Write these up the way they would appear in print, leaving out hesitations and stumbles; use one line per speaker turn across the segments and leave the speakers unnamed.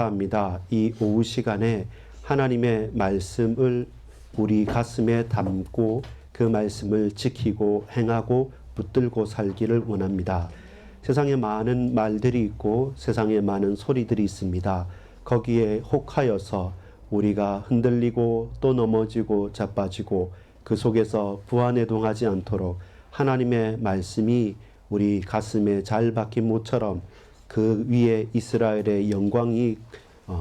감사합니다. 이 오후 시간에 하나님의 말씀을 우리 가슴에 담고 그 말씀을 지키고 행하고 붙들고 살기를 원합니다. 세상에 많은 말들이 있고 세상에 많은 소리들이 있습니다. 거기에 혹하여서 우리가 흔들리고 또 넘어지고 자빠지고 그 속에서 부안해동하지 않도록 하나님의 말씀이 우리 가슴에 잘 박힌 모처럼 그 위에 이스라엘의 영광이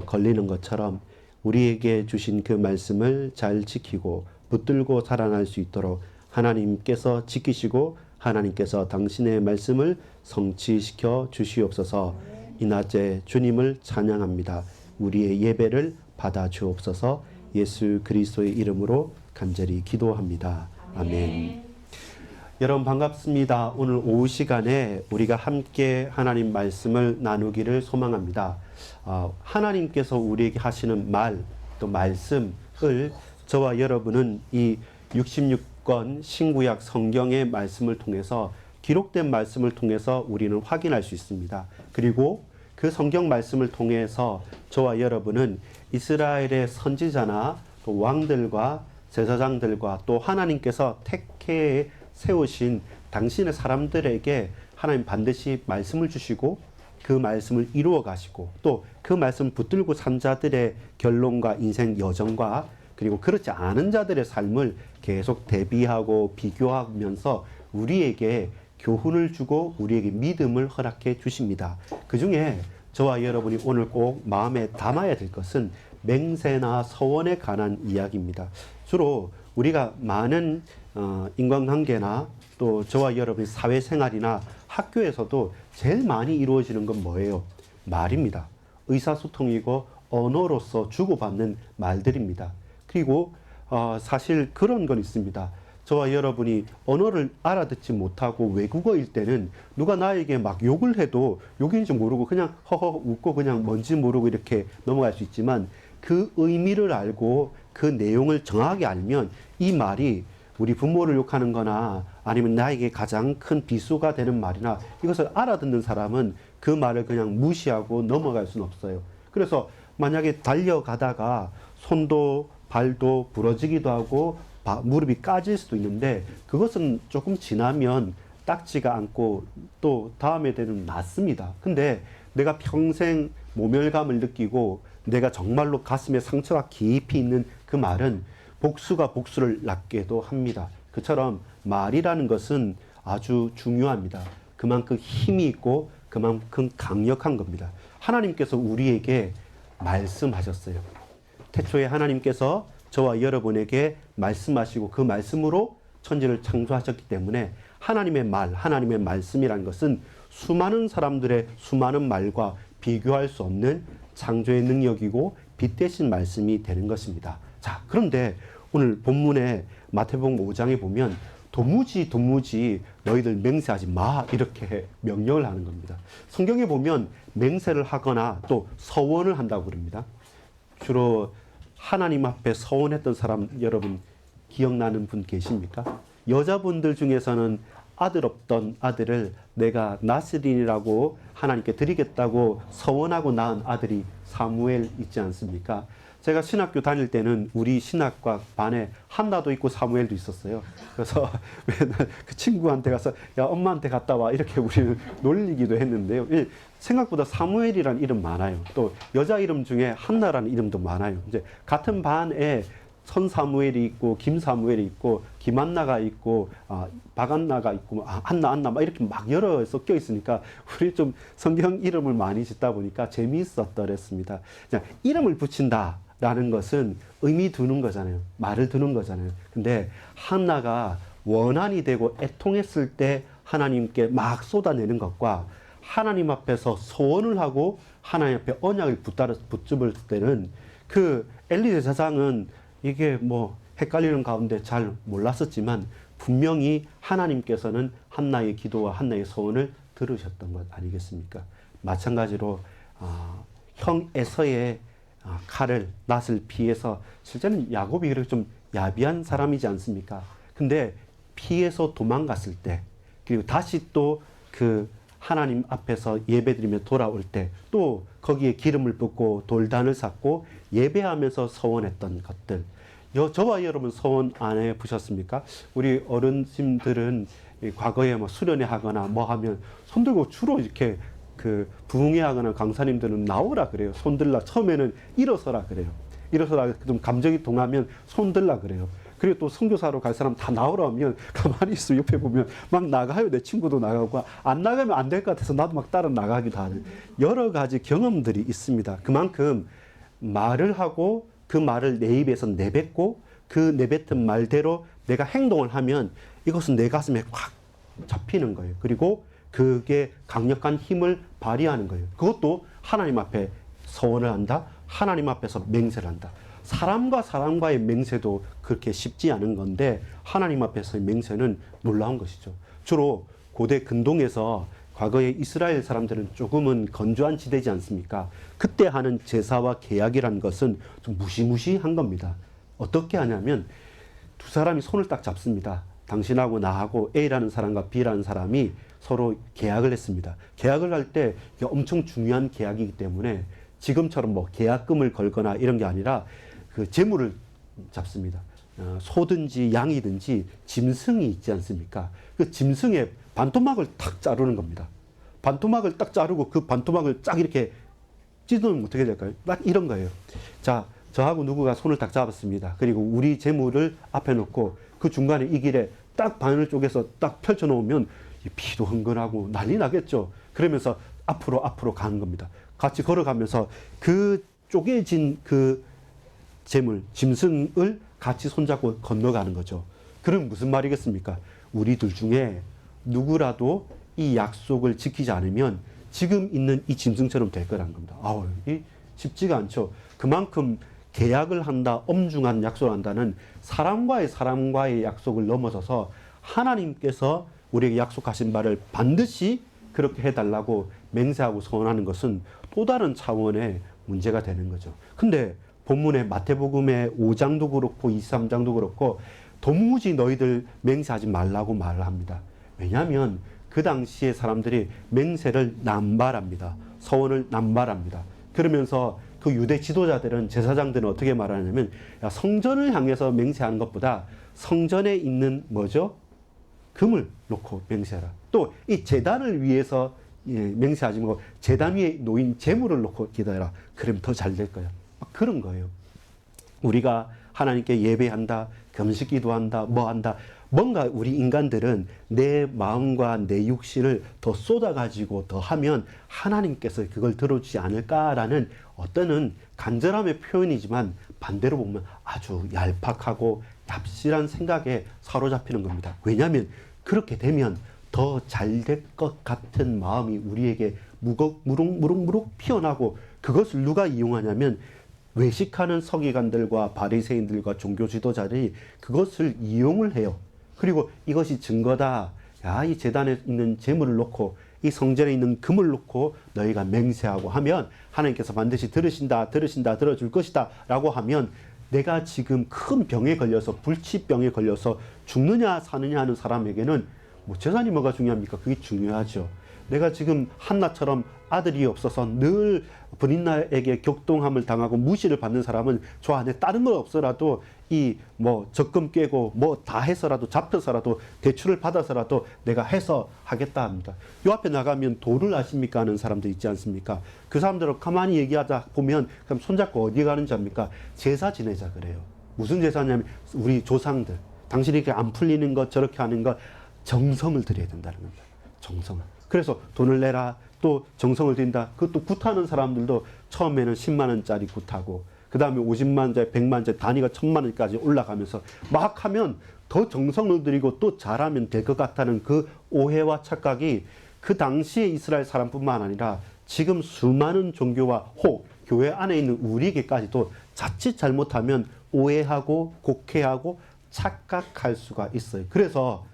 걸리는 것처럼 우리에게 주신 그 말씀을 잘 지키고 붙들고 살아날 수 있도록 하나님께서 지키시고 하나님께서 당신의 말씀을 성취시켜 주시옵소서. 이 낮에 주님을 찬양합니다. 우리의 예배를 받아 주옵소서. 예수 그리스도의 이름으로 간절히 기도합니다. 아멘. 여러분 반갑습니다. 오늘 오후 시간에 우리가 함께 하나님 말씀을 나누기를 소망합니다. 하나님께서 우리에게 하시는 말, 또 말씀을 저와 여러분은 이 66권 신구약 성경의 말씀을 통해서 기록된 말씀을 통해서 우리는 확인할 수 있습니다. 그리고 그 성경 말씀을 통해서 저와 여러분은 이스라엘의 선지자나 또 왕들과 제사장들과 또 하나님께서 택해 세우신 당신의 사람들에게 하나님 반드시 말씀을 주시고 그 말씀을 이루어 가시고 또 그 말씀을 붙들고 산 자들의 결론과 인생 여정과 그리고 그렇지 않은 자들의 삶을 계속 대비하고 비교하면서 우리에게 교훈을 주고 우리에게 믿음을 허락해 주십니다. 그 중에 저와 여러분이 오늘 꼭 마음에 담아야 될 것은 맹세나 서원에 관한 이야기입니다. 주로 우리가 많은 인간관계나 또 저와 여러분의 사회생활이나 학교에서도 제일 많이 이루어지는 건 뭐예요? 말입니다. 의사소통이고 언어로서 주고받는 말들입니다. 그리고 사실 그런 건 있습니다. 저와 여러분이 언어를 알아듣지 못하고 외국어일 때는 누가 나에게 막 욕을 해도 욕인지 모르고 그냥 허허 웃고 그냥 뭔지 모르고 이렇게 넘어갈 수 있지만 그 의미를 알고 그 내용을 정확하게 알면 이 말이 우리 부모를 욕하는 거나 아니면 나에게 가장 큰 비수가 되는 말이나 이것을 알아듣는 사람은 그 말을 그냥 무시하고 넘어갈 수는 없어요. 그래서 만약에 달려가다가 손도 발도 부러지기도 하고 무릎이 까질 수도 있는데 그것은 조금 지나면 딱지가 않고 또 다음에 되면 낫습니다. 근데 내가 평생 모멸감을 느끼고 내가 정말로 가슴에 상처가 깊이 있는 그 말은 복수가 복수를 낳게도 합니다. 그처럼 말이라는 것은 아주 중요합니다. 그만큼 힘이 있고 그만큼 강력한 겁니다. 하나님께서 우리에게 말씀하셨어요. 태초에 하나님께서 저와 여러분에게 말씀하시고 그 말씀으로 천지를 창조하셨기 때문에 하나님의 말, 하나님의 말씀이라는 것은 수많은 사람들의 수많은 말과 비교할 수 없는 창조의 능력이고 빛대신 말씀이 되는 것입니다. 자, 그런데 오늘 본문에 마태복음 5장에 보면 도무지 너희들 맹세하지 마 이렇게 명령을 하는 겁니다. 성경에 보면 맹세를 하거나 또 서원을 한다고 그럽니다. 주로 하나님 앞에 서원했던 사람 여러분 기억나는 분 계십니까? 여자분들 중에서는 아들 없던 아들을 내가 나스린이라고 하나님께 드리겠다고 서원하고 낳은 아들이 사무엘 있지 않습니까? 제가 신학교 다닐 때는 우리 신학과 반에 한나도 있고 사무엘도 있었어요. 그래서 맨날 그 친구한테 가서 야 엄마한테 갔다 와 이렇게 우리는 놀리기도 했는데요. 생각보다 사무엘이라는 이름 많아요. 또 여자 이름 중에 한나라는 이름도 많아요. 이제 같은 반에 선사무엘이 있고 김사무엘이 있고 김한나가 있고 박한나가 있고 한나 막 이렇게 막 여러 섞여 있으니까 우리 좀 성경 이름을 많이 짓다 보니까 재미있었더랬습니다. 이름을 붙인다라는 것은 의미 두는 거잖아요. 말을 두는 거잖아요. 근데 한나가 원한이 되고 애통했을 때 하나님께 막 쏟아내는 것과 하나님 앞에서 소원을 하고 하나님 앞에 언약을 붙잡을 때는 그 엘리 제사장은 이게 뭐 헷갈리는 가운데 잘 몰랐었지만 분명히 하나님께서는 한나의 기도와 한나의 소원을 들으셨던 것 아니겠습니까? 마찬가지로 형 에서의 칼을 낫을 피해서 실제는 야곱이 그렇게 좀 야비한 사람이지 않습니까? 근데 피해서 도망갔을 때 그리고 다시 또 그 하나님 앞에서 예배드리며 돌아올 때 또 거기에 기름을 붓고 돌단을 쌓고 예배하면서 서원했던 것들. 저와 여러분 서원 안 해보셨습니까? 우리 어른님들은 과거에 뭐 수련회 하거나 뭐 하면 손 들고 주로 이렇게 그 부흥회 하거나 강사님들은 나오라 그래요. 손 들라. 처음에는 일어서라 그래요. 일어서라. 좀 감정이 동하면 손 들라 그래요. 그리고 또 선교사로 갈 사람 다 나오라 하면 가만히 있어. 옆에 보면 막 나가요. 내 친구도 나가고 안 나가면 안 될 것 같아서 나도 막 따라 나가기도 하는 여러 가지 경험들이 있습니다. 그만큼 말을 하고 그 말을 내 입에서 내뱉고 그 내뱉은 말대로 내가 행동을 하면 이것은 내 가슴에 확 잡히는 거예요. 그리고 그게 강력한 힘을 발휘하는 거예요. 그것도 하나님 앞에 서원을 한다. 하나님 앞에서 맹세를 한다. 사람과 사람과의 맹세도 그렇게 쉽지 않은 건데 하나님 앞에서의 맹세는 놀라운 것이죠. 주로 고대 근동에서 과거에 이스라엘 사람들은 조금은 건조한 지대지 않습니까? 그때 하는 제사와 계약이라는 것은 좀 무시무시한 겁니다. 어떻게 하냐면 두 사람이 손을 딱 잡습니다. 당신하고 나하고 A라는 사람과 B라는 사람이 서로 계약을 했습니다. 계약을 할 때 엄청 중요한 계약이기 때문에 지금처럼 뭐 계약금을 걸거나 이런 게 아니라 그 재물을 잡습니다. 소든지 양이든지 짐승이 있지 않습니까? 그 짐승의 반토막을 탁 자르는 겁니다. 반토막을 딱 자르고 그 반토막을 쫙 이렇게 찢으면 어떻게 될까요? 딱 이런 거예요. 자, 저하고 누구가 손을 딱 잡았습니다. 그리고 우리 재물을 앞에 놓고 그 중간에 이 길에 딱 바늘 쪽에서 딱 펼쳐놓으면 피도 흥건하고 난리 나겠죠. 그러면서 앞으로 가는 겁니다. 같이 걸어가면서 그 쪼개진 그 재물, 짐승을 같이 손잡고 건너가는 거죠. 그럼 무슨 말이겠습니까? 우리들 중에 누구라도 이 약속을 지키지 않으면 지금 있는 이 짐승처럼 될 거라는 겁니다. 이 쉽지가 않죠. 그만큼 계약을 한다, 엄중한 약속을 한다는 사람과의 약속을 넘어서서 하나님께서 우리에게 약속하신 바를 반드시 그렇게 해달라고 맹세하고 서원하는 것은 또 다른 차원의 문제가 되는 거죠. 근데 본문의 마태복음의 5장도 그렇고 23장도 그렇고 도무지 너희들 맹세하지 말라고 말을 합니다. 왜냐하면 그 당시에 사람들이 맹세를 남발합니다. 서원을 남발합니다. 그러면서 그 유대 지도자들은 제사장들은 어떻게 말하냐면 성전을 향해서 맹세하는 것보다 성전에 있는 뭐죠? 금을 놓고 맹세하라. 또 이 제단을 위해서 맹세하지 말고 제단 위에 놓인 재물을 놓고 기도해라. 그러면 더 잘 될 거야. 그런 거예요. 우리가 하나님께 예배한다, 금식 기도한다, 뭐 한다. 뭔가 우리 인간들은 내 마음과 내 육신을 더 쏟아가지고 더 하면 하나님께서 그걸 들어주지 않을까라는 어떤 간절함의 표현이지만 반대로 보면 아주 얄팍하고 얍실한 생각에 사로잡히는 겁니다. 왜냐하면 그렇게 되면 더 잘 될 것 같은 마음이 우리에게 무럭무럭 피어나고 그것을 누가 이용하냐면 외식하는 서기관들과 바리새인들과 종교 지도자들이 그것을 이용을 해요. 그리고 이것이 증거다. 이 제단에 있는 재물을 놓고 이 성전에 있는 금을 놓고 너희가 맹세하고 하면 하나님께서 반드시 들어줄 것이다 라고 하면 내가 지금 큰 병에 걸려서 불치병에 걸려서 죽느냐 사느냐 하는 사람에게는 뭐 재산이 뭐가 중요합니까? 그게 중요하죠. 내가 지금 한나처럼 아들이 없어서 늘 본인나에게 격동함을 당하고 무시를 받는 사람은 저 안에 다른 건 없어라도 이 뭐 적금 깨고 뭐 다 해서라도 잡혀서라도 대출을 받아서라도 내가 해서 하겠다 합니다. 요 앞에 나가면 도를 아십니까 하는 사람들 있지 않습니까? 그 사람들을 가만히 얘기하다 보면 그럼 손잡고 어디 가는지 압니까? 제사 지내자 그래요. 무슨 제사냐면 우리 조상들 당신이 이렇게 안 풀리는 것 저렇게 하는 것 정성을 들여야 된다는 겁니다. 정성을. 그래서 돈을 내라. 또 정성을 든다. 그것도 굿하는 사람들도 처음에는 10만 원짜리 굿하고 그 다음에 50만 원짜리 100만 원짜리 단위가 1000만 원까지 올라가면서 막 하면 더 정성을 들이고 또 잘하면 될 것 같다는 그 오해와 착각이 그 당시에 이스라엘 사람뿐만 아니라 지금 수많은 종교와 교회 안에 있는 우리에게까지도 자칫 잘못하면 오해하고 곡해하고 착각할 수가 있어요. 그래서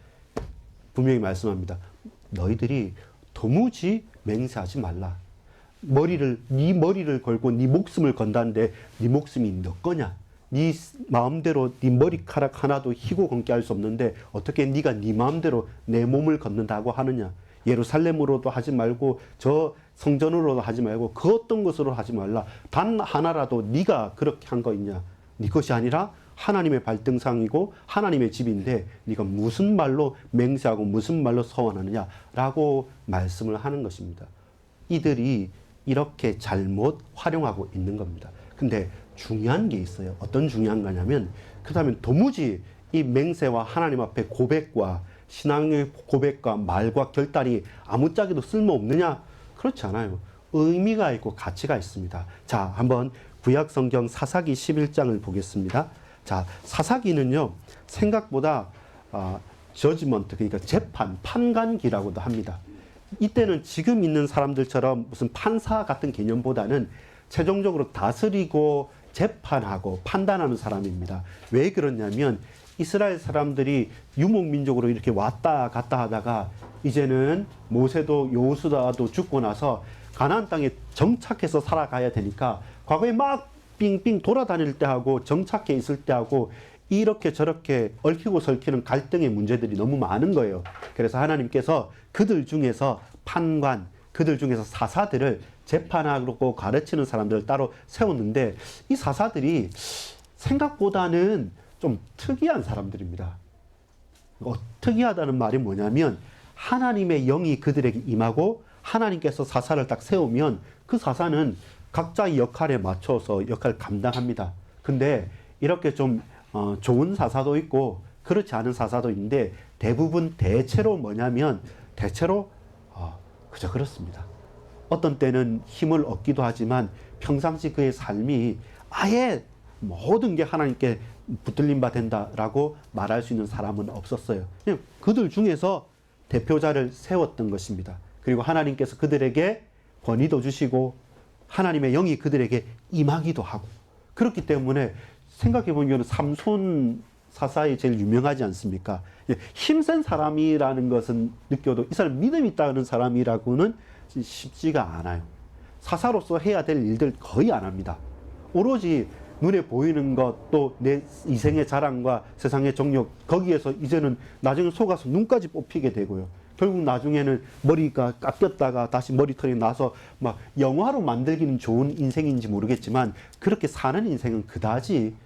분명히 말씀합니다. 너희들이 도무지 맹세하지 말라. 네 머리를 걸고 네 목숨을 건다는데 네 목숨이 너 거냐? 네 마음대로 네 머리카락 하나도 희고 검게 할 수 없는데 어떻게 네가 네 마음대로 내 몸을 걷는다고 하느냐? 예루살렘으로도 하지 말고 저 성전으로도 하지 말고 그 어떤 것으로 하지 말라. 단 하나라도 네가 그렇게 한 거 있냐? 네 것이 아니라 하나님의 발등상이고 하나님의 집인데 네가 무슨 말로 맹세하고 무슨 말로 서원하느냐라고 말씀을 하는 것입니다. 이들이 이렇게 잘못 활용하고 있는 겁니다. 근데 중요한 게 있어요. 어떤 중요한 거냐면 그렇다면 도무지 이 맹세와 하나님 앞에 고백과 신앙의 고백과 말과 결단이 아무짝에도 쓸모없느냐? 그렇지 않아요. 의미가 있고 가치가 있습니다. 자, 한번 구약 성경 사사기 11장을 보겠습니다. 자, 사사기는요, 생각보다 저지먼트, 그러니까 재판, 판관기라고도 합니다. 이때는 지금 있는 사람들처럼 무슨 판사 같은 개념보다는 최종적으로 다스리고 재판하고 판단하는 사람입니다. 왜 그러냐면 이스라엘 사람들이 유목민족으로 이렇게 왔다 갔다 하다가 이제는 모세도 여호수아도 죽고 나서 가나안 땅에 정착해서 살아가야 되니까 과거에 막 빙빙 돌아다닐 때하고 정착해 있을 때하고 이렇게 저렇게 얽히고 설키는 갈등의 문제들이 너무 많은 거예요. 그래서 하나님께서 그들 중에서 판관, 그들 중에서 사사들을 재판하고 가르치는 사람들을 따로 세웠는데 이 사사들이 생각보다는 좀 특이한 사람들입니다. 특이하다는 말이 뭐냐면 하나님의 영이 그들에게 임하고 하나님께서 사사를 딱 세우면 그 사사는 각자의 역할에 맞춰서 역할을 감당합니다. 근데 이렇게 좀 좋은 사사도 있고 그렇지 않은 사사도 있는데 대부분 대체로 뭐냐면 대체로 그저 그렇습니다. 어떤 때는 힘을 얻기도 하지만 평상시 그의 삶이 아예 모든 게 하나님께 붙들림 바 된다라고 말할 수 있는 사람은 없었어요. 그냥 그들 중에서 대표자를 세웠던 것입니다. 그리고 하나님께서 그들에게 권위도 주시고 하나님의 영이 그들에게 임하기도 하고 그렇기 때문에 생각해보면 삼손 사사에 제일 유명하지 않습니까? 힘센 사람이라는 것은 느껴도 이 사람 믿음이 있다는 사람이라고는 쉽지가 않아요. 사사로서 해야 될 일들 거의 안 합니다. 오로지 눈에 보이는 것, 또 내 이생의 자랑과 세상의 정욕, 거기에서 이제는 나중에 속아서 눈까지 뽑히게 되고요. 결국 나중에는 머리가 깎였다가 다시 머리털이 나서 막 영화로 만들기는 좋은 인생인지 모르겠지만 그렇게 사는 인생은 그다지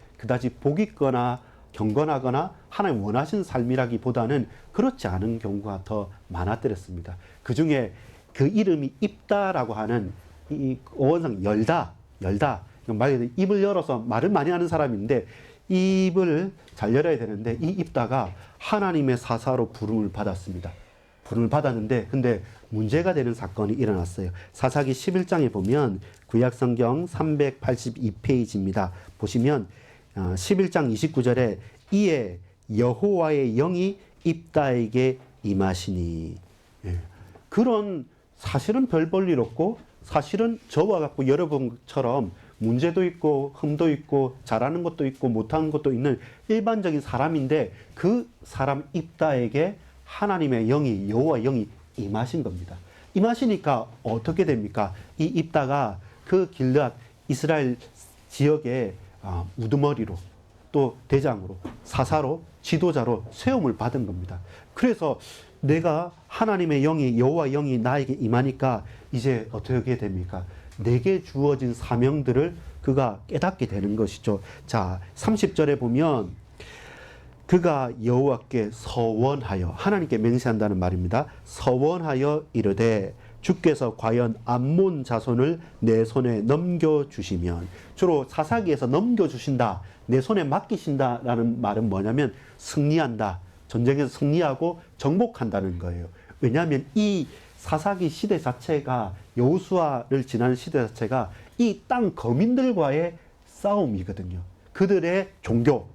복이 있거나 경건하거나 하나님 원하시는 삶이라기보다는 그렇지 않은 경우가 더 많았더랬습니다. 그 중에 그 이름이 입다라고 하는 이 어원상 열다. 말 그대로 입을 열어서 말을 많이 하는 사람인데 입을 잘 열어야 되는데 이 입다가 하나님의 사사로 부름을 받았습니다. 부름을 받았는데 근데 문제가 되는 사건이 일어났어요. 사사기 11장에 보면 구약성경 382페이지입니다. 보시면 11장 29절에 이에 여호와의 영이 입다에게 임하시니 그런 사실은 별 볼 일 없고 사실은 저와 같고 여러분처럼 문제도 있고 흠도 있고 잘하는 것도 있고 못하는 것도 있는 일반적인 사람인데 그 사람 입다에게 하나님의 영이 여호와 영이 임하신 겁니다. 임하시니까 어떻게 됩니까? 이 입다가 그 길앗 이스라엘 지역의 우두머리로 또 대장으로 사사로 지도자로 세움을 받은 겁니다. 그래서 내가 하나님의 영이 여호와 영이 나에게 임하니까 이제 어떻게 됩니까? 내게 주어진 사명들을 그가 깨닫게 되는 것이죠. 자, 30절에 보면 그가 여호와께 서원하여 하나님께 맹세한다는 말입니다. 서원하여 이르되 주께서 과연 암몬 자손을 내 손에 넘겨주시면 주로 사사기에서 넘겨주신다 내 손에 맡기신다라는 말은 뭐냐면 승리한다. 전쟁에서 승리하고 정복한다는 거예요. 왜냐하면 이 사사기 시대 자체가 여호수아를 지나는 시대 자체가 이 땅 거민들과의 싸움이거든요. 그들의 종교,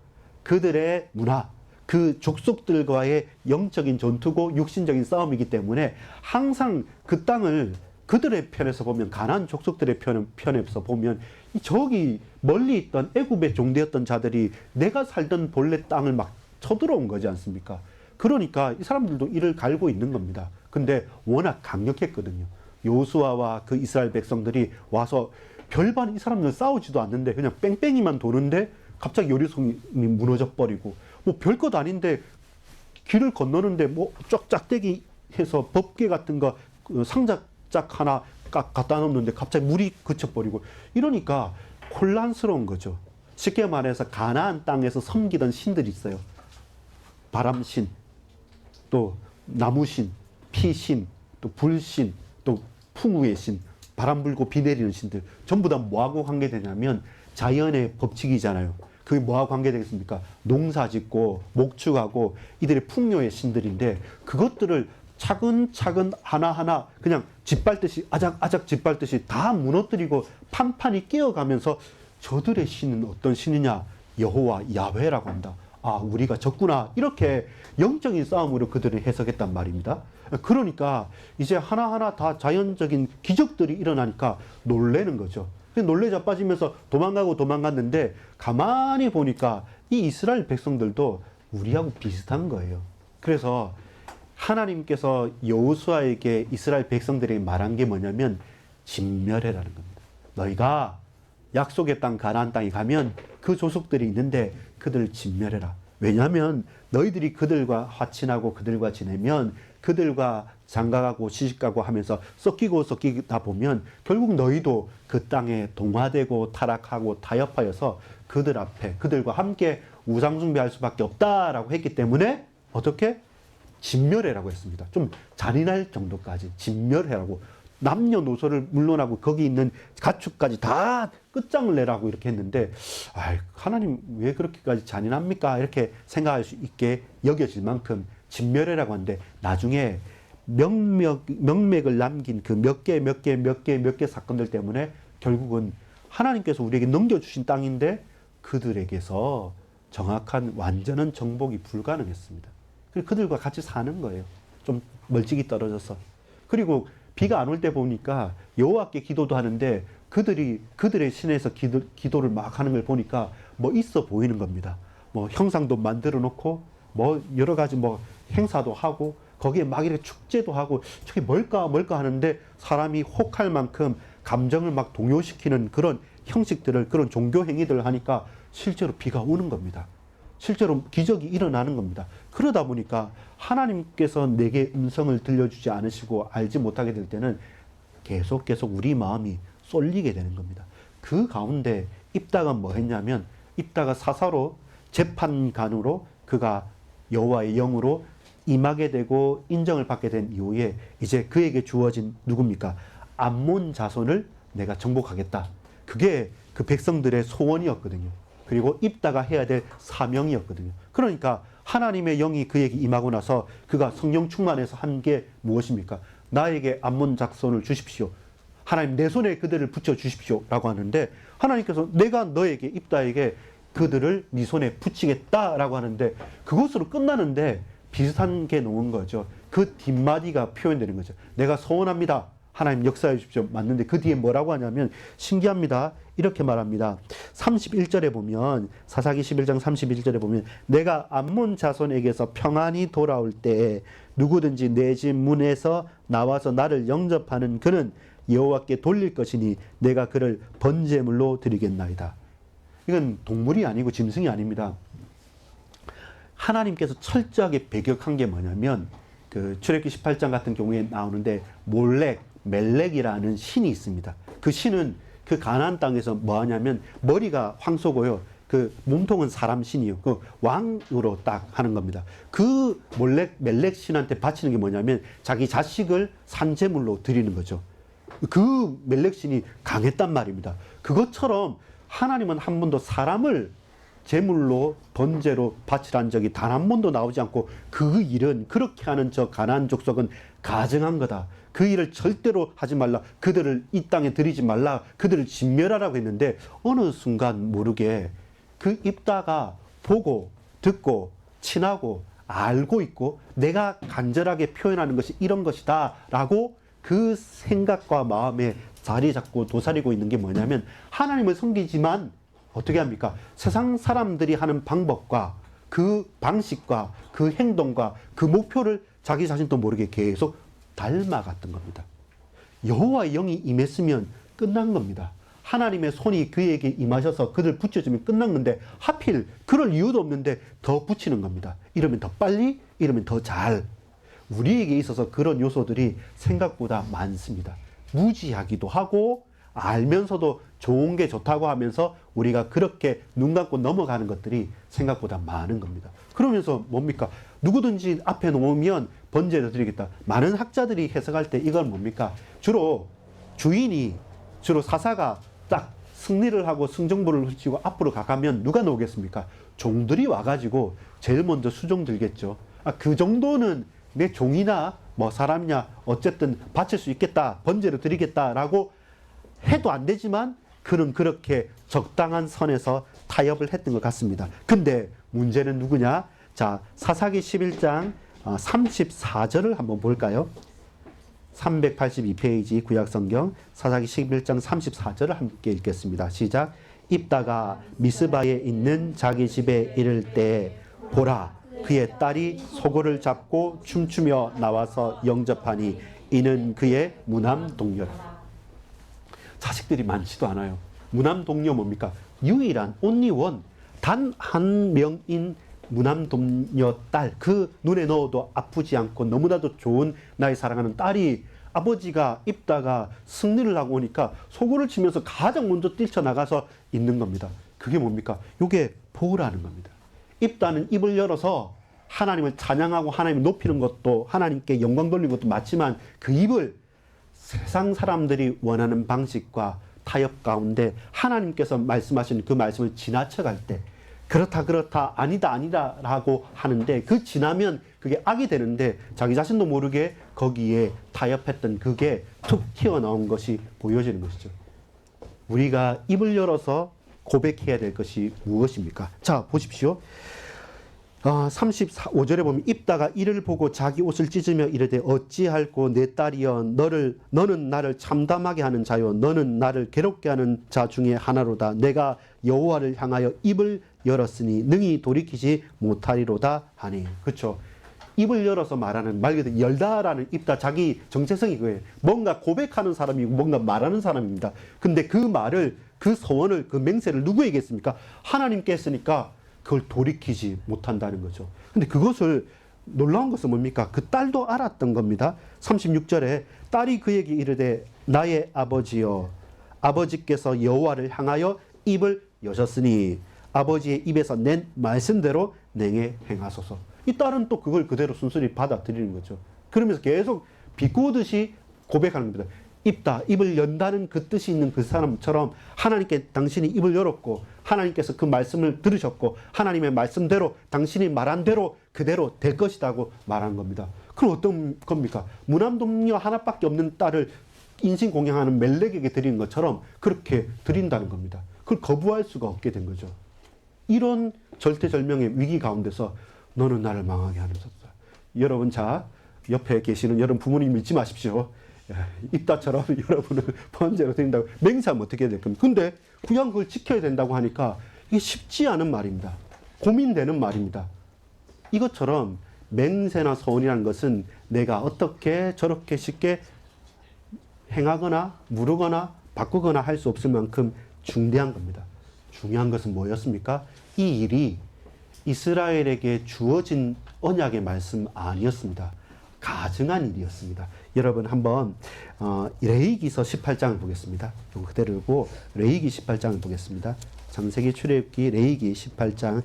그들의 문화, 그 족속들과의 영적인 전투고 육신적인 싸움이기 때문에 항상 그 땅을 그들의 편에서 보면 가나안 족속들의 편에서 보면 저기 멀리 있던 애굽의 종되었던 자들이 내가 살던 본래 땅을 막 쳐들어온 거지 않습니까? 그러니까 이 사람들도 이를 갈고 있는 겁니다. 근데 워낙 강력했거든요. 여호수아와 그 이스라엘 백성들이 와서 별반 이 사람들 싸우지도 않는데 그냥 뺑뺑이만 도는데 갑자기 요리송이 무너져 버리고 뭐 별것 아닌데 길을 건너는데 뭐 쫙짝대기 해서 법궤 같은 거 상자 짝 하나 갖다 놓는데 갑자기 물이 그쳐버리고 이러니까 혼란스러운 거죠. 쉽게 말해서 가나안 땅에서 섬기던 신들이 있어요. 바람신, 또 나무신, 피신, 또 불신, 또 풍우의 신, 바람 불고 비 내리는 신들 전부 다 뭐하고 관계되냐면 자연의 법칙이잖아요. 그게 뭐하고 관계되겠습니까? 농사 짓고 목축하고 이들의 풍요의 신들인데 그것들을 차근차근 하나하나 그냥 짓밟듯이 아작아작 짓밟듯이 다 무너뜨리고 판판이 깨어가면서 저들의 신은 어떤 신이냐? 여호와 야훼라고 한다. 아, 우리가 졌구나. 이렇게 영적인 싸움으로 그들은 해석했단 말입니다. 그러니까 이제 하나하나 다 자연적인 기적들이 일어나니까 놀래는 거죠. 놀래 자빠지면서 도망갔는데 가만히 보니까 이 이스라엘 백성들도 우리하고 비슷한 거예요. 그래서 하나님께서 여호수아에게 이스라엘 백성들에게 말한 게 뭐냐면 진멸해라는 겁니다. 너희가 약속의 땅 가나안 땅에 가면 그 조속들이 있는데 그들을 진멸해라. 왜냐하면 너희들이 그들과 화친하고 그들과 지내면 그들과 장가가고 시집가고 하면서 섞이다 보면 결국 너희도 그 땅에 동화되고 타락하고 타협하여서 그들 앞에 그들과 함께 우상숭배할 수밖에 없다라고 했기 때문에 어떻게? 진멸해라고 했습니다. 좀 잔인할 정도까지 진멸해라고. 남녀노소를 물론하고 거기 있는 가축까지 다 끝장을 내라고 이렇게 했는데 하나님 왜 그렇게까지 잔인합니까? 이렇게 생각할 수 있게 여겨질 만큼 진멸해라고 하는데 나중에 명맥을 남긴 그 몇 개 사건들 때문에 결국은 하나님께서 우리에게 넘겨주신 땅인데 그들에게서 정확한 완전한 정복이 불가능했습니다. 그래서 그들과 같이 사는 거예요. 좀 멀찍이 떨어져서. 그리고 비가 안 올 때 보니까 여호와께 기도도 하는데 그들의 신에서 기도를 막 하는 걸 보니까 뭐 있어 보이는 겁니다. 뭐 형상도 만들어 놓고 뭐 여러 가지 뭐 행사도 하고 거기에 막 이렇게 축제도 하고 저게 뭘까 하는데 사람이 혹할 만큼 감정을 막 동요시키는 그런 형식들을 그런 종교 행위들을 하니까 실제로 비가 오는 겁니다. 실제로 기적이 일어나는 겁니다. 그러다 보니까 하나님께서 내게 음성을 들려주지 않으시고 알지 못하게 될 때는 계속 우리 마음이 쏠리게 되는 겁니다. 그 가운데 입다가 뭐 했냐면 입다가 사사로 재판관으로 그가 여호와의 영으로 임하게 되고 인정을 받게 된 이후에 이제 그에게 주어진 누굽니까? 암몬 자손을 내가 정복하겠다. 그게 그 백성들의 소원이었거든요. 그리고 입다가 해야 될 사명이었거든요. 그러니까 하나님의 영이 그에게 임하고 나서 그가 성령 충만해서 한 게 무엇입니까? 나에게 암몬 자손을 주십시오. 하나님 내 손에 그들을 붙여 주십시오. 라고 하는데 하나님께서 내가 너에게 입다에게 그들을 네 손에 붙이겠다라고 하는데 그것으로 끝나는데 비슷한 게 나온 거죠. 그 뒷마디가 표현되는 거죠. 내가 소원합니다. 하나님 역사해 주십시오. 맞는데 그 뒤에 뭐라고 하냐면 신기합니다. 이렇게 말합니다. 31절에 보면 사사기 11장 31절에 보면 내가 암몬 자손에게서 평안히 돌아올 때에 누구든지 내 집 문에서 나와서 나를 영접하는 그는 여호와께 돌릴 것이니 내가 그를 번제물로 드리겠나이다. 이건 동물이 아니고 짐승이 아닙니다. 하나님께서 철저하게 배격한 게 뭐냐면 그 출애굽기 18장 같은 경우에 나오는데 멜렉이라는 신이 있습니다. 그 신은 그 가나안 땅에서 뭐 하냐면 머리가 황소고요. 그 몸통은 사람 신이요. 그 왕으로 딱 하는 겁니다. 그 멜렉 신한테 바치는 게 뭐냐면 자기 자식을 산제물로 드리는 거죠. 그 멜렉 신이 강했단 말입니다. 그것처럼 하나님은 한 번도 사람을 제물로 번제로 바치란 적이 단 한 번도 나오지 않고 그 일은 그렇게 하는 저 가나안 족속은 가증한 거다. 그 일을 절대로 하지 말라. 그들을 이 땅에 들이지 말라. 그들을 진멸하라고 했는데 어느 순간 모르게 그 입다가 보고 듣고 친하고 알고 있고 내가 간절하게 표현하는 것이 이런 것이다 라고 그 생각과 마음에 자리 잡고 도사리고 있는 게 뭐냐면 하나님을 섬기지만 어떻게 합니까? 세상 사람들이 하는 방법과 그 방식과 그 행동과 그 목표를 자기 자신도 모르게 계속 닮아갔던 겁니다. 여호와의 영이 임했으면 끝난 겁니다. 하나님의 손이 그에게 임하셔서 그들 붙여주면 끝난 건데 하필 그럴 이유도 없는데 더 붙이는 겁니다. 이러면 더 빨리, 이러면 더 잘. 우리에게 있어서 그런 요소들이 생각보다 많습니다. 무지하기도 하고 알면서도 좋은 게 좋다고 하면서 우리가 그렇게 눈 감고 넘어가는 것들이 생각보다 많은 겁니다. 그러면서 뭡니까? 누구든지 앞에 놓으면 번제를 드리겠다. 많은 학자들이 해석할 때 이건 뭡니까? 주로 사사가 딱 승리를 하고 승정부를 훔치고 앞으로 가가면 누가 나오겠습니까? 종들이 와가지고 제일 먼저 수종 들겠죠. 그 정도는 내 종이나 뭐 사람이냐 어쨌든 바칠 수 있겠다, 번제를 드리겠다라고 해도 안 되지만 그는 그렇게 적당한 선에서 타협을 했던 것 같습니다. 근데 문제는 누구냐? 자, 사사기 11장 34절을 한번 볼까요? 382페이지 구약성경 사사기 11장 34절을 함께 읽겠습니다. 시작. 입다가 미스바에 있는 자기 집에 이를 때 보라, 그의 딸이 소고를 잡고 춤추며 나와서 영접하니 이는 그의 무남 동료라. 자식들이 많지도 않아요. 무남 동료 뭡니까? 유일한 only one, 단 한 명인 무남 동료 딸, 그 눈에 넣어도 아프지 않고 너무나도 좋은 나의 사랑하는 딸이 아버지가 입다가 승리를 하고 오니까 소고를 치면서 가장 먼저 뛰쳐나가서 있는 겁니다. 그게 뭡니까? 이게 보호라는 겁니다. 입다는 입을 열어서 하나님을 찬양하고 하나님을 높이는 것도 하나님께 영광 돌리는 것도 맞지만 그 입을 세상 사람들이 원하는 방식과 타협 가운데 하나님께서 말씀하신 그 말씀을 지나쳐갈 때 그렇다 아니다 라고 하는데 그 지나면 그게 악이 되는데 자기 자신도 모르게 거기에 타협했던 그게 툭 튀어나온 것이 보여지는 것이죠. 우리가 입을 열어서 고백해야 될 것이 무엇입니까? 자, 보십시오. 35절에 보면 입다가 이를 보고 자기 옷을 찢으며 이르되 어찌할꼬 내 딸이여 너는 나를 참담하게 하는 자요 너는 나를 괴롭게 하는 자 중에 하나로다. 내가 여호와를 향하여 입을 열었으니 능히 돌이키지 못하리로다 하니. 그렇죠. 입을 열어서 말하는, 말 그대로 열다라는 입다, 자기 정체성이 그거예요. 뭔가 고백하는 사람이고 뭔가 말하는 사람입니다. 근데 그 말을, 그 소원을, 그 맹세를 누구에게 했습니까? 하나님께 했으니까 그걸 돌이키지 못한다는 거죠. 근데 그것을 놀라운 것은 뭡니까? 그 딸도 알았던 겁니다. 36절에 딸이 그에게 이르되 나의 아버지여, 아버지께서 여호와를 향하여 입을 여셨으니 아버지의 입에서 낸 말씀대로 냉에 행하소서. 이 딸은 또 그걸 그대로 순순히 받아들이는 거죠. 그러면서 계속 비꼬듯이 고백하는 겁니다. 입을 연다는 그 뜻이 있는 그 사람처럼 하나님께 당신이 입을 열었고 하나님께서 그 말씀을 들으셨고 하나님의 말씀대로 당신이 말한 대로 그대로 될 것이라고 말한 겁니다. 그럼 어떤 겁니까? 무남동녀 하나밖에 없는 딸을 인신공양하는 멜렉에게 드리는 것처럼 그렇게 드린다는 겁니다. 그걸 거부할 수가 없게 된 거죠. 이런 절대절명의 위기 가운데서 너는 나를 망하게 하는 소서. 여러분, 자, 옆에 계시는 여러분 부모님 잊지 마십시오. 입다처럼 여러분을 번제로 드린다고 맹세하면 어떻게 될 겁니까? 근데 그냥 그걸 지켜야 된다고 하니까 이게 쉽지 않은 말입니다. 고민되는 말입니다. 이것처럼 맹세나 소원이라는 것은 내가 어떻게 저렇게 쉽게 행하거나 무르거나 바꾸거나 할 수 없을 만큼 중대한 겁니다. 중요한 것은 뭐였습니까? 이 일이 이스라엘에게 주어진 언약의 말씀 아니었습니다. 가증한 일이었습니다. 여러분 한번 레위기서 18장을 보겠습니다. 그대로고 레위기 18장을 보겠습니다. 창세기 출애굽기 레위기 18장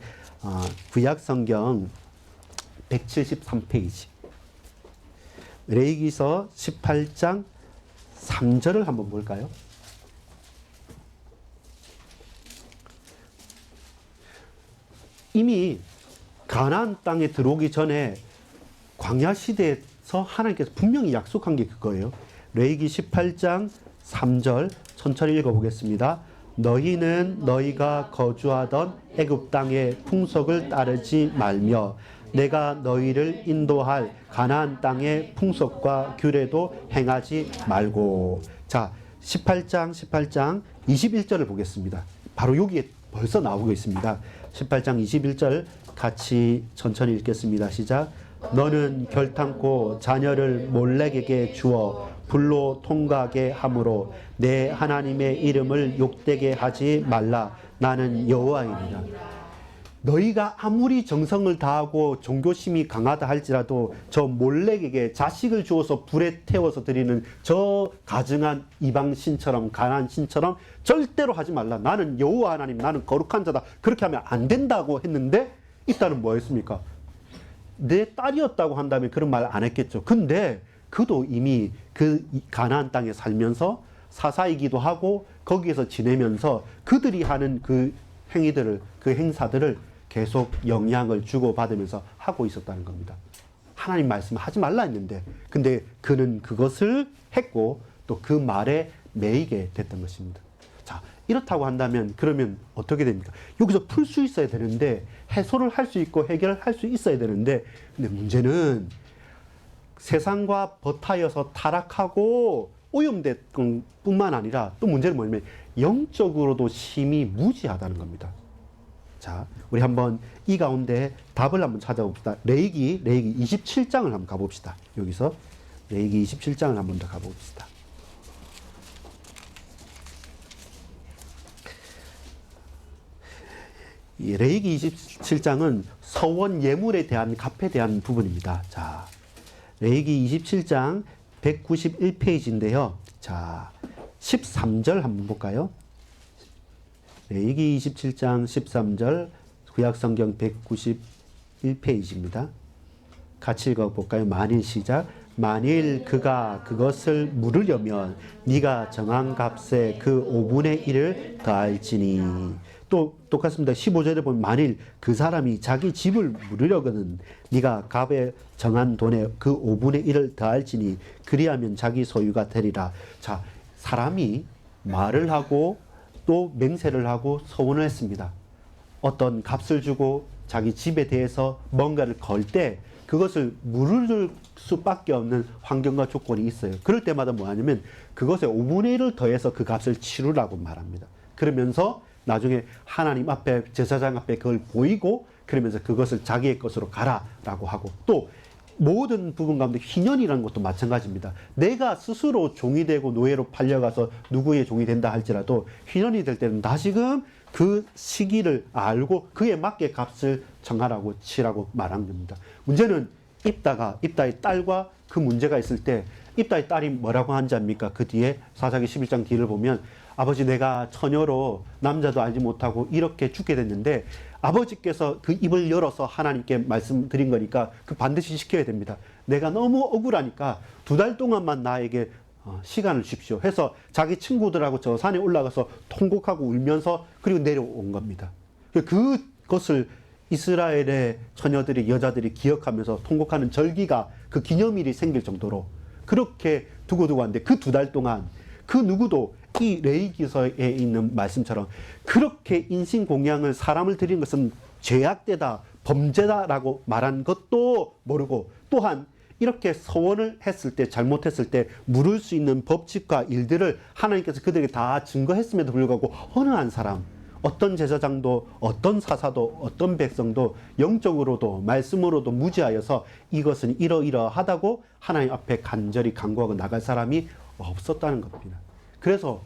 구약성경 173페이지 레위기서 18장 3절을 한번 볼까요? 이미 가나안 땅에 들어오기 전에 광야 시대에서 하나님께서 분명히 약속한 게 그거예요. 레위기 18장 3절 천천히 읽어보겠습니다. 너희는 너희가 거주하던 애굽 땅의 풍속을 따르지 말며 내가 너희를 인도할 가나안 땅의 풍속과 규례도 행하지 말고. 자, 18장 21절을 보겠습니다. 바로 여기에 벌써 나오고 있습니다. 18장 21절 같이 천천히 읽겠습니다. 시작. 너는 결탄코 자녀를 몰렉에게 주어 불로 통과하게 함으로 내 하나님의 이름을 욕되게 하지 말라. 나는 여호와이니라. 너희가 아무리 정성을 다하고 종교심이 강하다 할지라도 저 몰렉에게 자식을 주어서 불에 태워서 드리는 저 가증한 이방 신처럼 가난 신처럼 절대로 하지 말라. 나는 여호와 하나님, 나는 거룩한 자다. 그렇게 하면 안 된다고 했는데 이 딸은 뭐였습니까? 내 딸이었다고 한다면 그런 말 안 했겠죠. 근데 그도 이미 그 가나안 땅에 살면서 사사이기도 하고 거기에서 지내면서 그들이 하는 그 행위들을, 그 행사들을 계속 영향을 주고받으면서 하고 있었다는 겁니다. 하나님 말씀 하지 말라 했는데 근데 그는 그것을 했고 또 그 말에 매이게 됐던 것입니다. 자, 이렇다고 한다면 그러면 어떻게 됩니까? 여기서 풀 수 있어야 되는데 해소를 할 수 있고 해결할 수 있어야 되는데 근데 문제는 세상과 버타여서 타락하고 오염된 뿐만 아니라 또 문제는 뭐냐면 영적으로도 심히 무지하다는 겁니다. 자, 우리 한번 이 가운데 답을 한번 찾아봅시다. 레위기 27장을 한번 가봅시다. 여기서 레위기 27장을 한번 더 가봅시다. 이 레위기 27장은 서원 예물에 대한 값에 대한 부분입니다. 자, 레위기 27장 191페이지인데요. 자, 13절 한번 볼까요? 레위기 27장 13절 구약성경 191페이지입니다. 같이 읽어볼까요? 만일 시작. 만일 그가 그것을 물으려면 네가 정한 값에 그 5분의 1을 더할지니. 또 똑같습니다. 15절에 보면 만일 그 사람이 자기 집을 물으려거든 네가 값에 정한 돈에 그 5분의 1을 더할지니 그리하면 자기 소유가 되리라. 자, 사람이 말을 하고 또 맹세를 하고 서원을 했습니다. 어떤 값을 주고 자기 집에 대해서 뭔가를 걸 때 그것을 물을 수밖에 없는 환경과 조건이 있어요. 그럴 때마다 뭐 하냐면 그것에 5분의 1을 더해서 그 값을 치르라고 말합니다. 그러면서 나중에 하나님 앞에 제사장 앞에 그걸 보이고 그러면서 그것을 자기의 것으로 가라라고 하고 또 모든 부분 가운데 희년이라는 것도 마찬가지입니다. 내가 스스로 종이 되고 노예로 팔려가서 누구의 종이 된다 할지라도 희년이 될 때는 다시금 그 시기를 알고 그에 맞게 값을 정하라고 치라고 말한 겁니다. 문제는 입다의 딸과 그 문제가 있을 때 입다의 딸이 뭐라고 한지 압니까? 그 뒤에 사사기 11장 뒤를 보면 아버지 내가 처녀로 남자도 알지 못하고 이렇게 죽게 됐는데 아버지께서 그 입을 열어서 하나님께 말씀드린 거니까 그 반드시 시켜야 됩니다. 내가 너무 억울하니까 2달 동안만 나에게 시간을 주십시오 해서 자기 친구들하고 저 산에 올라가서 통곡하고 울면서 그리고 내려온 겁니다. 그것을 이스라엘의 처녀들이 여자들이 기억하면서 통곡하는 절기가 그 기념일이 생길 정도로 그렇게 두고두고 하는데 그 2달 동안 그 누구도 이 레위기서에 있는 말씀처럼 그렇게 인신공양을 사람을 드리는 것은 죄악되다 범죄다라고 말한 것도 모르고 또한 이렇게 서원을 했을 때 잘못했을 때 물을 수 있는 법칙과 일들을 하나님께서 그들에게 다 증거했음에도 불구하고 어느 한 사람 어떤 제사장도 어떤 사사도 어떤 백성도 영적으로도 말씀으로도 무지하여서 이것은 이러이러하다고 하나님 앞에 간절히 간구하고 나갈 사람이 없었다는 겁니다. 그래서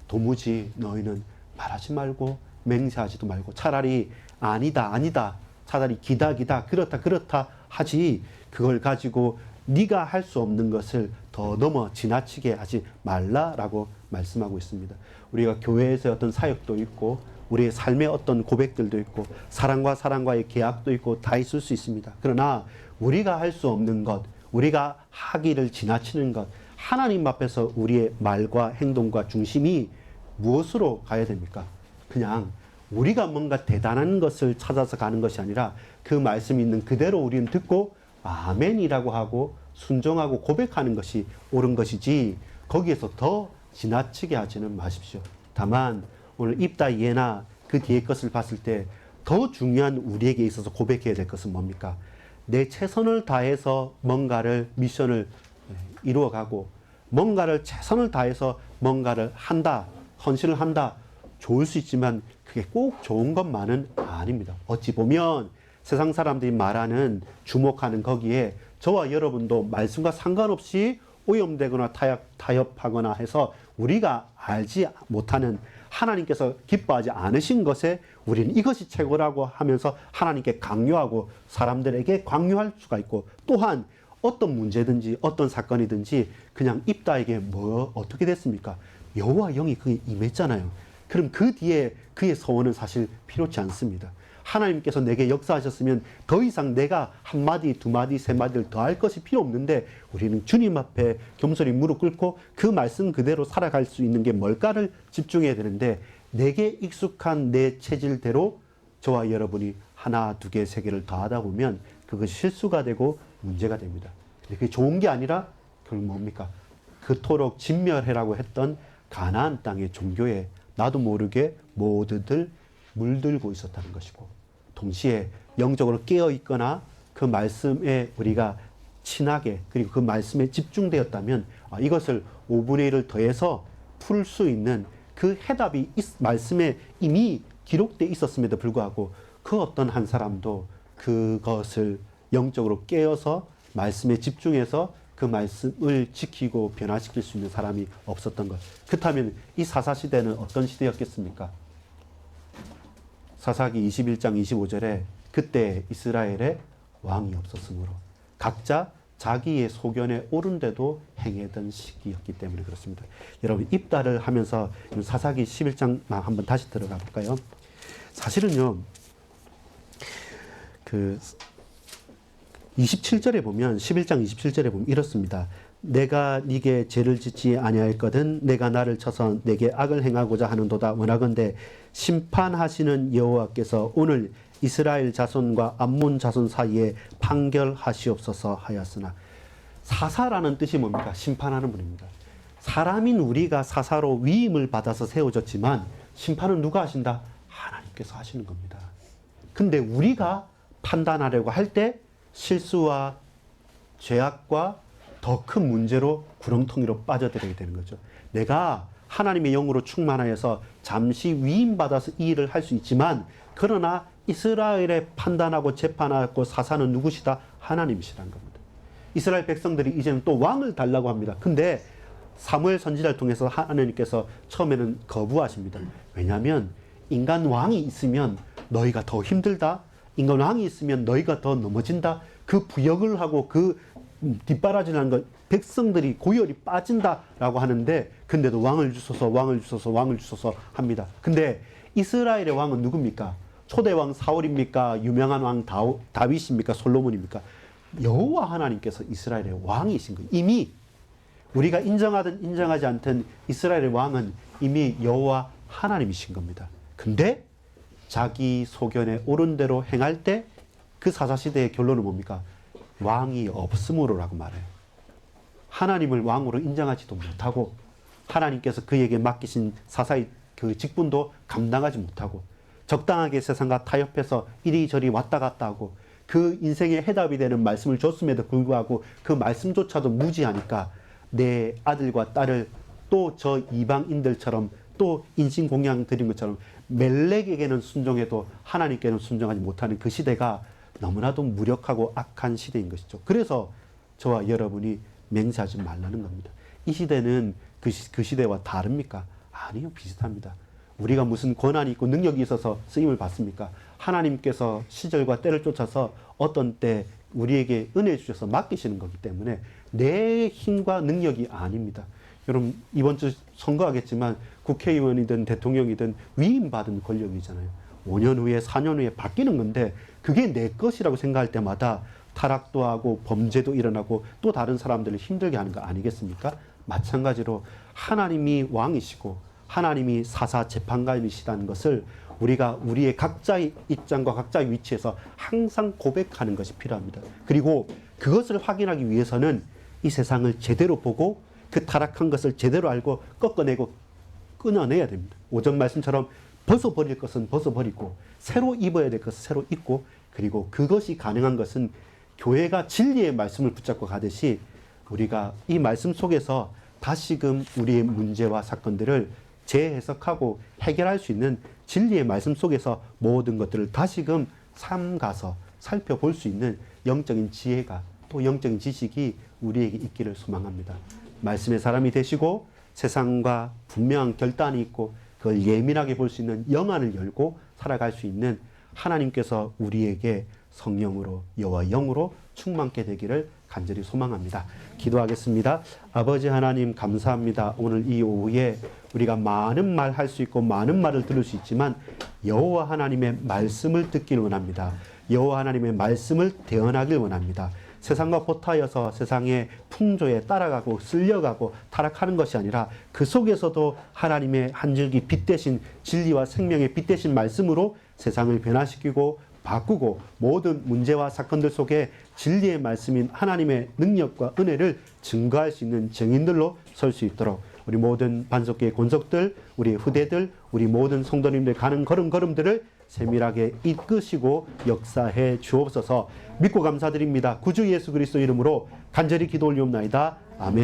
도무지 너희는 말하지 말고 맹세하지도 말고 차라리 아니다 차라리 기다 그렇다 하지 그걸 가지고 네가 할 수 없는 것을 더 넘어 지나치게 하지 말라라고 말씀하고 있습니다. 우리가 교회에서 어떤 사역도 있고 우리의 삶의 어떤 고백들도 있고 사랑과 사랑과의 계약도 있고 다 있을 수 있습니다. 그러나 우리가 할 수 없는 것, 우리가 하기를 지나치는 것, 하나님 앞에서 우리의 말과 행동과 중심이 무엇으로 가야 됩니까? 그냥 우리가 뭔가 대단한 것을 찾아서 가는 것이 아니라 그 말씀이 있는 그대로 우리는 듣고 아멘이라고 하고 순종하고 고백하는 것이 옳은 것이지 거기에서 더 지나치게 하지는 마십시오. 다만 오늘 입다 예나 그 뒤에 것을 봤을 때 더 중요한 우리에게 있어서 고백해야 될 것은 뭡니까? 내 최선을 다해서 뭔가를 미션을 이루어가고 뭔가를 최선을 다해서 뭔가를 한다, 헌신을 한다 좋을 수 있지만 그게 꼭 좋은 것만은 아닙니다. 어찌 보면 세상 사람들이 말하는 주목하는 거기에 저와 여러분도 말씀과 상관없이 오염되거나 타협하거나 해서 우리가 알지 못하는 하나님께서 기뻐하지 않으신 것에 우리는 이것이 최고라고 하면서 하나님께 강요하고 사람들에게 강요할 수가 있고, 또한 어떤 문제든지 어떤 사건이든지 그냥 입다에게 어떻게 됐습니까? 여호와 영이 그에 임했잖아요. 그럼 그 뒤에 그의 서원은 사실 필요치 않습니다. 하나님께서 내게 역사하셨으면 더 이상 내가 한 마디, 두 마디, 세 마디를 더 할 것이 필요 없는데, 우리는 주님 앞에 겸손히 무릎 꿇고 그 말씀 그대로 살아갈 수 있는 게 뭘까를 집중해야 되는데, 내게 익숙한 내 체질대로 저와 여러분이 하나, 두 개, 세 개를 더 하다 보면 그것이 실수가 되고 문제가 됩니다. 근데 그게 좋은 게 아니라 결국 뭡니까? 그토록 진멸해라고 했던 가나안 땅의 종교에 나도 모르게 모두들 물들고 있었다는 것이고, 동시에 영적으로 깨어 있거나 그 말씀에 우리가 친하게, 그리고 그 말씀에 집중되었다면 이것을 5분의 1을 더해서 풀 수 있는 그 해답이 말씀에 이미 기록되어 있었음에도 불구하고 그 어떤 한 사람도 그것을 영적으로 깨어서 말씀에 집중해서 그 말씀을 지키고 변화시킬 수 있는 사람이 없었던 것. 그렇다면 이 사사시대는 어떤 시대였겠습니까? 사사기 21장 25절에 그때 이스라엘에 왕이 없었으므로 각자 자기의 소견에 옳은데도 행하던 시기였기 때문에 그렇습니다. 여러분, 입다를 하면서 사사기 11장 한번 다시 들어가 볼까요? 사실은요, 그 27절에 보면, 11장 27절에 보면 이렇습니다. 내가 네게 죄를 짓지 아니하였거든 내가 나를 쳐서 내게 악을 행하고자 하는도다. 원하건대 심판하시는 여호와께서 오늘 이스라엘 자손과 암몬 자손 사이에 판결하시옵소서 하였으나, 사사라는 뜻이 뭡니까? 심판하는 분입니다. 사람인 우리가 사사로 위임을 받아서 세워졌지만 심판은 누가 하신다? 하나님께서 하시는 겁니다. 근데 우리가 판단하려고 할 때 실수와 죄악과 더 큰 문제로 구렁텅이로 빠져들게 되는 거죠. 내가 하나님의 영으로 충만하여서 잠시 위임받아서 이 일을 할 수 있지만, 그러나 이스라엘의 판단하고 재판하고 사사는 누구시다? 하나님이시라는 겁니다. 이스라엘 백성들이 이제는 또 왕을 달라고 합니다. 근데 사무엘 선지자를 통해서 하나님께서 처음에는 거부하십니다. 왜냐하면 인간 왕이 있으면 너희가 더 힘들다. 인간 왕이 있으면 너희가 더 넘어진다. 그 부역을 하고 그 뒷바라지라는 것, 백성들이 고열이 빠진다라고 하는데, 근데도 왕을 주소서, 왕을 주소서, 왕을 주소서 합니다. 근데 이스라엘의 왕은 누굽니까? 초대왕 사울입니까? 유명한 왕 다윗입니까? 솔로몬입니까? 여호와 하나님께서 이스라엘의 왕이신 거예요. 이미 우리가 인정하든 인정하지 않든 이스라엘의 왕은 이미 여호와 하나님이신 겁니다. 근데 자기 소견에 옳은 대로 행할 때 그 사사시대의 결론은 뭡니까? 왕이 없으므로라고 말해요. 하나님을 왕으로 인정하지도 못하고, 하나님께서 그에게 맡기신 사사의 그 직분도 감당하지 못하고, 적당하게 세상과 타협해서 이리저리 왔다 갔다 하고, 그 인생의 해답이 되는 말씀을 줬음에도 불구하고 그 말씀조차도 무지하니까 내 아들과 딸을 또 저 이방인들처럼 또 인신공양 드린 것처럼 멜렉에게는 순종해도 하나님께는 순종하지 못하는 그 시대가 너무나도 무력하고 악한 시대인 것이죠. 그래서 저와 여러분이 맹세하지 말라는 겁니다. 이 시대는 그 시대와 다릅니까? 아니요, 비슷합니다. 우리가 무슨 권한이 있고 능력이 있어서 쓰임을 받습니까? 하나님께서 시절과 때를 쫓아서 어떤 때 우리에게 은혜 주셔서 맡기시는 거기 때문에 내 힘과 능력이 아닙니다. 여러분, 이번 주 선거하겠지만 국회의원이든 대통령이든 위임받은 권력이잖아요. 5년 후에 4년 후에 바뀌는 건데, 그게 내 것이라고 생각할 때마다 타락도 하고 범죄도 일어나고 또 다른 사람들을 힘들게 하는 거 아니겠습니까? 마찬가지로 하나님이 왕이시고 하나님이 사사 재판관이시다는 것을 우리가 우리의 각자의 입장과 각자의 위치에서 항상 고백하는 것이 필요합니다. 그리고 그것을 확인하기 위해서는 이 세상을 제대로 보고 그 타락한 것을 제대로 알고 꺾어내고 끊어내야 됩니다. 오전 말씀처럼 벗어버릴 것은 벗어버리고 새로 입어야 될 것은 새로 입고, 그리고 그것이 가능한 것은 교회가 진리의 말씀을 붙잡고 가듯이 우리가 이 말씀 속에서 다시금 우리의 문제와 사건들을 재해석하고 해결할 수 있는 진리의 말씀 속에서 모든 것들을 다시금 삼가서 살펴볼 수 있는 영적인 지혜가, 또 영적인 지식이 우리에게 있기를 소망합니다. 말씀의 사람이 되시고 세상과 분명한 결단이 있고 그걸 예민하게 볼 수 있는 영안을 열고 살아갈 수 있는 하나님께서 우리에게 성령으로 여호와 영으로 충만케 되기를 간절히 소망합니다. 기도하겠습니다. 아버지 하나님 감사합니다. 오늘 이 오후에 우리가 많은 말 할 수 있고 많은 말을 들을 수 있지만 여호와 하나님의 말씀을 듣길 원합니다. 여호와 하나님의 말씀을 대언하길 원합니다. 세상과 보타여서 세상의 풍조에 따라가고 쓸려가고 타락하는 것이 아니라 그 속에서도 하나님의 한 줄기 빛 대신 진리와 생명의 빛 대신 말씀으로 세상을 변화시키고 바꾸고 모든 문제와 사건들 속에 진리의 말씀인 하나님의 능력과 은혜를 증거할 수 있는 증인들로 설 수 있도록 우리 모든 반석교의 권속들, 우리 후대들, 우리 모든 성도님들 가는 걸음걸음들을 세밀하게 이끄시고 역사해 주옵소서. 믿고 감사드립니다. 구주 예수 그리스도 이름으로 간절히 기도 올리옵나이다. 아멘.